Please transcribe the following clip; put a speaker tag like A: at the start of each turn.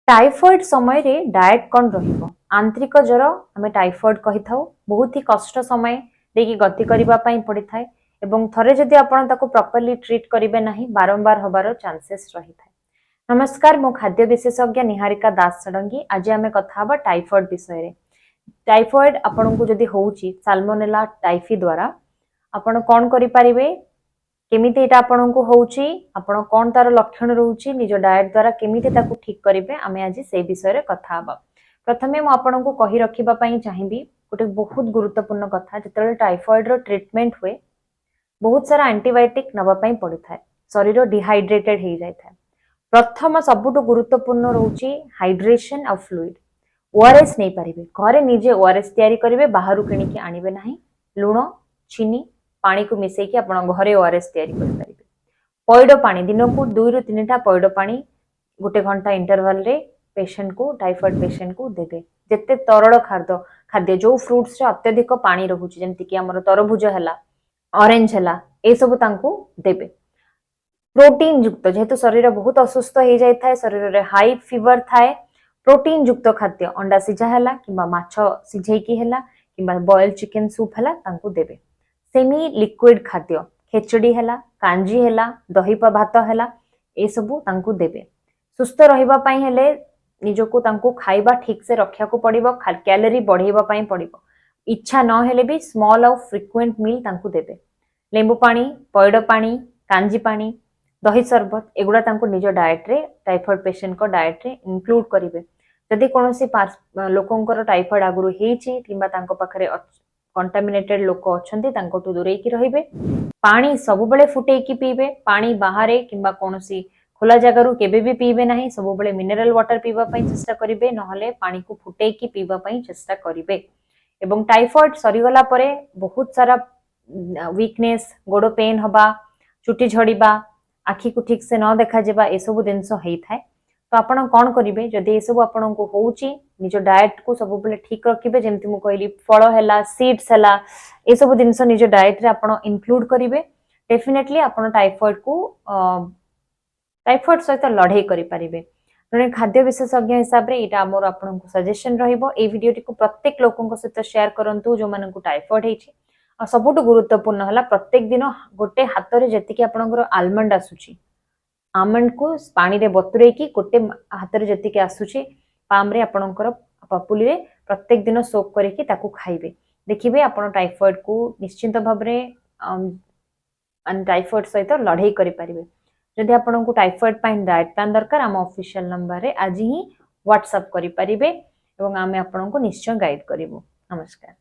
A: Typhoid समय रे diet कौन रहिबो आंतरिक ज्वर आमे टाइफॉइड कहि थाउ बहुत ही कष्ट समय देकी गति करिबा पई पड़ी थाए एवं थरे जदि आपण ताको प्रॉपर्ली ट्रीट करिवे नाही बारंबार होबार चांसेस रही थाए। नमस्कार मो खाद्य विशेषज्ञ निहारिका दास सडंगी आज आमे कथा हबा टाइफॉइड विषय रे। टाइफॉइड आपण को जदि होउची साल्मोनेला टाइफी द्वारा आपण कोन करि परिबे केमिति एटा आपण को होउची आपण कोन तार लक्षण रहउची निज डाइट द्वारा केमिति ताकू ठीक करिवे आमे आज से विषय रे कथा हबा। प्रथमे मो आपण को कहि रखिबा पई चाहिबी गोटे बहुत गुरुत्वपूर्ण कथा जतले टाइफॉइड रो ट्रीटमेंट हुए बहुत सारा एंटीबायोटिक नबा पई पड़ी थाए शरीर डिहाइड्रेटेड हे जाय थाए। प्रथम सबुटु गुरुत्वपूर्ण रहउची हाइड्रेशन ऑफ फ्लूइड ओआरएस नै परिबे घरे निजे ओआरएस तयारी करिवे बाहरु किनि के आनिबे नाही लूण चीनी पानी को मिसई कि आपण घरे ओआरएस तयारी कर परिबे। पैड पानी दिन को 2 रु 3 टा पैड पानी गोटे घंटा इंटरवल रे पेशेंट को टाइफॉइड पेशेंट को देबे। जत्ते तरल खाद्य जो फ्रूट्स रे अत्यधिक पानी रहउची जेंति कि हमर तरबुज हला ऑरेंज हला ए सब तांको देबे। प्रोटीन युक्त जेहेतु शरीर बहुत असुस्थ हो जाय थाए शरीर रे हाई फीवर थाए प्रोटीन युक्त खाद्य अंडा सिझा हला किबा माछो सिझेई की हला किबा बॉयल चिकन सूप हला तांको देबे। सेमी लिक्विड खाद्य खेचड़ी हला कांजी हला दही भात हला ए सबु तांको देबे। सुस्थ रहिबा पई हेले निजको तांको खाइबा ठीक से रखिया को पड़िबो कैलोरी बढ़ेबा पई पड़िबो इच्छा न हेले भी स्मॉल और फ्रीक्वेंट मील तांको देबे। लेंबू पानी पैड पानी कांजी पानी दही शरबत एगुडा तांको निज डाइट रे टाइफॉइड पेशेंट को डाइट रे इंक्लूड करिवे। जदि कोनोसी लोकंकर टाइफॉइड आगुरु हेची किबा तांको पाखरे कंटामिनेटेड लोक अछंती तांको टु दूरे की रहिबे। पानी सब बेले फुटे की पीबे पानी बाहरे किबा कोनोसी खोला जगह रु केबे भी पीबे नाही सब बेले मिनरल वाटर पीबा पई चेष्टा करिवे नहले पानी को फुटे की पीबा पई चेष्टा करिवे। एवं टाइफॉइड सरीगला परे बहुत सारा वीकनेस गोड़ पेन हबा चुटी झड़ीबा आखि को ठीक से न देखा जेबा ए सब दिनस हेई थाए। तो आपण कोन करिवे जदि ए सब आपण को होउची निज डाइट को सब बेले ठीक रखिबे जेमति मु कहली फल हैला सीड्स हैला ए सब दिनस निज डाइट रे आपण इंक्लूड करिवे डेफिनेटली आपण टाइफॉइड सहित लड़ाई करि परिबे। जने खाद्य विशेषज्ञ हिसाब रे एटा हमर आपण को सजेशन रहइबो ए वीडियोटी को प्रत्येक लोकन को सहित शेयर करंतु जो मानन को टाइफॉइड हेछि आ सबुटु गुरुत्वपूर्ण हला प्रत्येक दिन गोटे हाथ रे जति कि आपनकर आलमंड आसुची आमंड को पानी रे बतुरे की गोटे हाथ रे जति कि आसुची पाम रे आपनकर पपुली रे प्रत्येक दिन सोक करे कि ताकू खाइबे देखिबे आपण टाइफॉइड को निश्चित भाव रे टाइफॉइड सहित लड़ाई करि परिबे। जदि आपण को टाइफॉइड पाइन डाइट प्लान दरकार हम ऑफिशियल नंबर रे आज ही व्हाट्सएप करि परिबे एवं आमे आपण को निश्चय गाइड करिवो। नमस्कार।